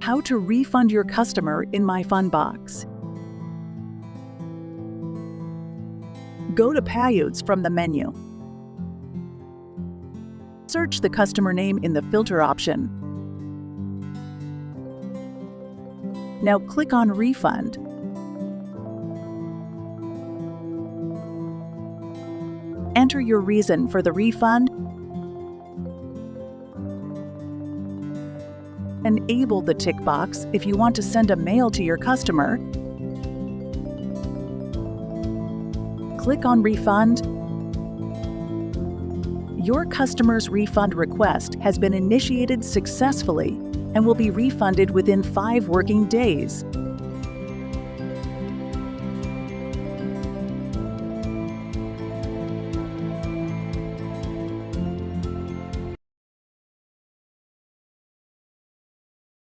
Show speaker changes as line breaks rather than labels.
How to refund your customer in MYFUNDBOX. Go to Payouts from the menu. Search the customer name in the filter option. Now click on Refund. Enter your reason for the refund. Enable the tick box if you want to send a mail to your customer. Click on Refund. Your customer's refund request has been initiated successfully and will be refunded within 5 working days.